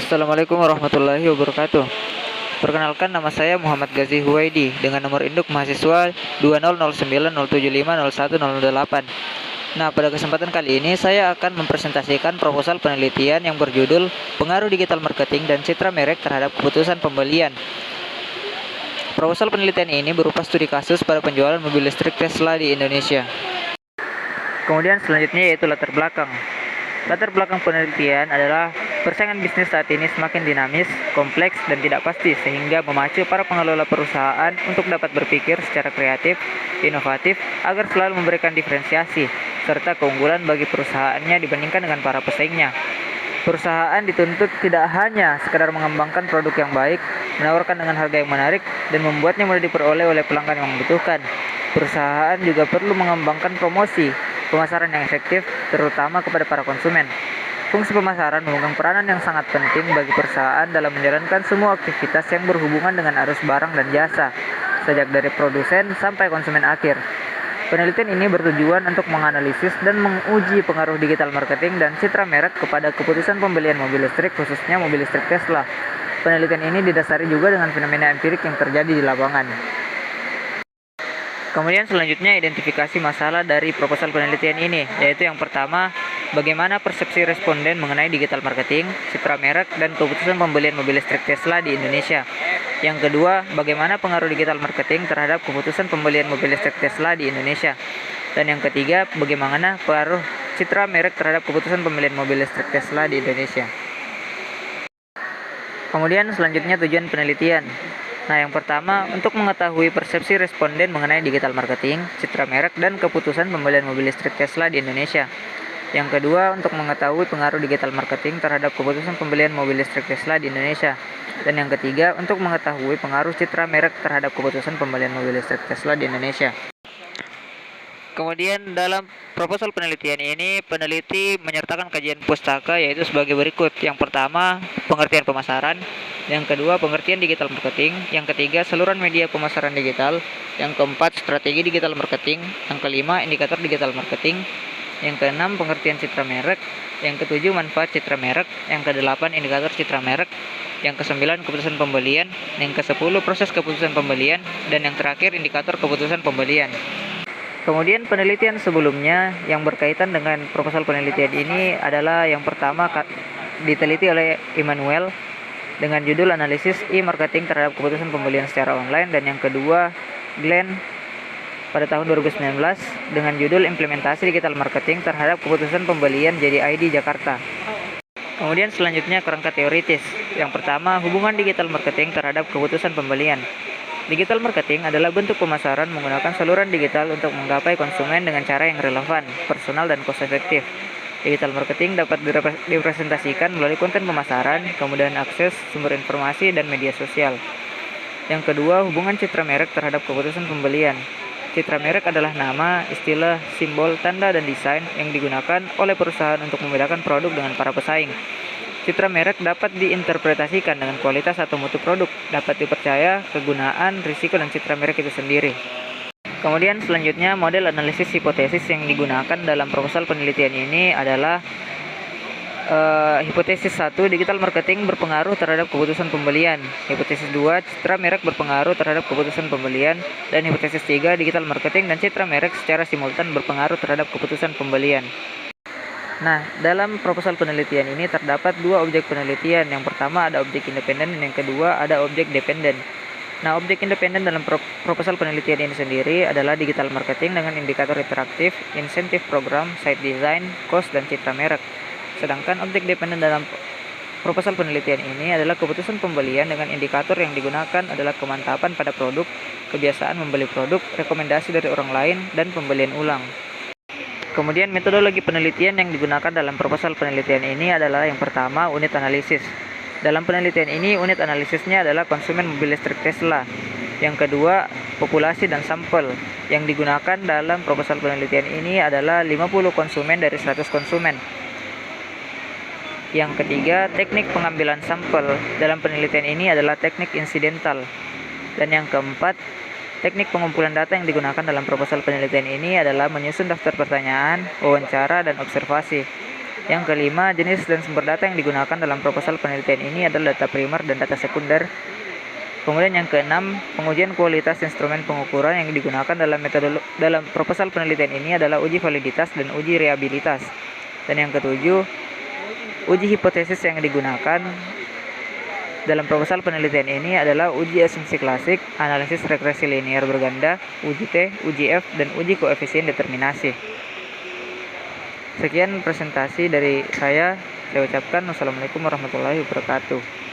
Assalamualaikum warahmatullahi wabarakatuh. Perkenalkan, nama saya Muhammad Gazi Huwaidi dengan nomor induk mahasiswa 200907501008. Nah, pada kesempatan kali ini saya akan mempresentasikan proposal penelitian yang berjudul Pengaruh Digital Marketing dan Citra Merek Terhadap Keputusan Pembelian. Proposal penelitian ini berupa studi kasus pada penjualan mobil listrik Tesla di Indonesia. Kemudian selanjutnya yaitu latar belakang. Latar belakang penelitian adalah persaingan bisnis saat ini semakin dinamis, kompleks, dan tidak pasti sehingga memacu para pengelola perusahaan untuk dapat berpikir secara kreatif, inovatif, agar selalu memberikan diferensiasi serta keunggulan bagi perusahaannya dibandingkan dengan para pesaingnya. Perusahaan dituntut tidak hanya sekadar mengembangkan produk yang baik, menawarkan dengan harga yang menarik, dan membuatnya mudah diperoleh oleh pelanggan yang membutuhkan. Perusahaan juga perlu mengembangkan promosi, pemasaran yang efektif, terutama kepada para konsumen. Fungsi pemasaran memegang peranan yang sangat penting bagi perusahaan dalam menjalankan semua aktivitas yang berhubungan dengan arus barang dan jasa, sejak dari produsen sampai konsumen akhir. Penelitian ini bertujuan untuk menganalisis dan menguji pengaruh digital marketing dan citra merek kepada keputusan pembelian mobil listrik, khususnya mobil listrik Tesla. Penelitian ini didasari juga dengan fenomena empirik yang terjadi di lapangan. Kemudian selanjutnya identifikasi masalah dari proposal penelitian ini, yaitu yang pertama, bagaimana persepsi responden mengenai digital marketing, citra merek, dan keputusan pembelian mobil listrik Tesla di Indonesia. Yang kedua, bagaimana pengaruh digital marketing terhadap keputusan pembelian mobil listrik Tesla di Indonesia. Dan yang ketiga, bagaimana pengaruh citra merek terhadap keputusan pembelian mobil listrik Tesla di Indonesia. Kemudian selanjutnya tujuan penelitian. Nah, yang pertama, untuk mengetahui persepsi responden mengenai digital marketing, citra merek, dan keputusan pembelian mobil listrik Tesla di Indonesia. Yang kedua, untuk mengetahui pengaruh digital marketing terhadap keputusan pembelian mobil listrik Tesla di Indonesia. Dan yang ketiga, untuk mengetahui pengaruh citra merek terhadap keputusan pembelian mobil listrik Tesla di Indonesia. Kemudian dalam proposal penelitian ini, peneliti menyertakan kajian pustaka yaitu sebagai berikut. Yang pertama, pengertian pemasaran. Yang kedua, pengertian digital marketing. Yang ketiga, saluran media pemasaran digital. Yang keempat, strategi digital marketing. Yang kelima, indikator digital marketing. Yang keenam, pengertian citra merek. Yang ketujuh, manfaat citra merek. Yang kedelapan, indikator citra merek. Yang kesembilan, keputusan pembelian. Yang kesepuluh, proses keputusan pembelian. Dan yang terakhir, indikator keputusan pembelian. Kemudian penelitian sebelumnya yang berkaitan dengan proposal penelitian ini adalah yang pertama diteliti oleh Immanuel dengan judul analisis e-marketing terhadap keputusan pembelian secara online, dan yang kedua Glenn pada tahun 2019 dengan judul implementasi digital marketing terhadap keputusan pembelian JDID Jakarta. Kemudian selanjutnya kerangka teoritis. Yang pertama, hubungan digital marketing terhadap keputusan pembelian. Digital marketing adalah bentuk pemasaran menggunakan saluran digital untuk menggapai konsumen dengan cara yang relevan, personal, dan cost efektif. Digital marketing dapat direpresentasikan melalui konten pemasaran, kemudahan akses sumber informasi, dan media sosial. Yang kedua, hubungan citra merek terhadap keputusan pembelian. Citra merek adalah nama, istilah, simbol, tanda, dan desain yang digunakan oleh perusahaan untuk membedakan produk dengan para pesaing. Citra merek dapat diinterpretasikan dengan kualitas atau mutu produk, dapat dipercaya, kegunaan, risiko, dan citra merek itu sendiri. Kemudian selanjutnya model analisis hipotesis yang digunakan dalam proposal penelitian ini adalah hipotesis 1, digital marketing berpengaruh terhadap keputusan pembelian. Hipotesis 2, citra merek berpengaruh terhadap keputusan pembelian. Dan hipotesis 3, digital marketing dan citra merek secara simultan berpengaruh terhadap keputusan pembelian. Nah, dalam proposal penelitian ini terdapat dua objek penelitian. Yang pertama ada objek independen dan yang kedua ada objek dependen. Nah, objek independen dalam proposal penelitian ini sendiri adalah digital marketing dengan indikator interaktif, insentif program, site design, cost, dan citra merek. Sedangkan objek dependen dalam proposal penelitian ini adalah keputusan pembelian dengan indikator yang digunakan adalah kemantapan pada produk, kebiasaan membeli produk, rekomendasi dari orang lain, dan pembelian ulang. Kemudian metodologi penelitian yang digunakan dalam proposal penelitian ini adalah yang pertama, unit analisis. Dalam penelitian ini, unit analisisnya adalah konsumen mobil listrik Tesla. Yang kedua, populasi dan sampel. Yang digunakan dalam proposal penelitian ini adalah 50 konsumen dari 100 konsumen. Yang ketiga, teknik pengambilan sampel. Dalam penelitian ini adalah teknik insidental. Dan yang keempat, teknik pengumpulan data yang digunakan dalam proposal penelitian ini adalah menyusun daftar pertanyaan, wawancara, dan observasi. Yang kelima, jenis dan sumber data yang digunakan dalam proposal penelitian ini adalah data primer dan data sekunder. Kemudian yang keenam, pengujian kualitas instrumen pengukuran yang digunakan dalam proposal penelitian ini adalah uji validitas dan uji reliabilitas. Dan yang ketujuh, uji hipotesis yang digunakan dalam proposal penelitian ini adalah uji asumsi klasik, analisis regresi linear berganda, uji T, uji F, dan uji koefisien determinasi. Sekian presentasi dari saya ucapkan wassalamualaikum warahmatullahi wabarakatuh.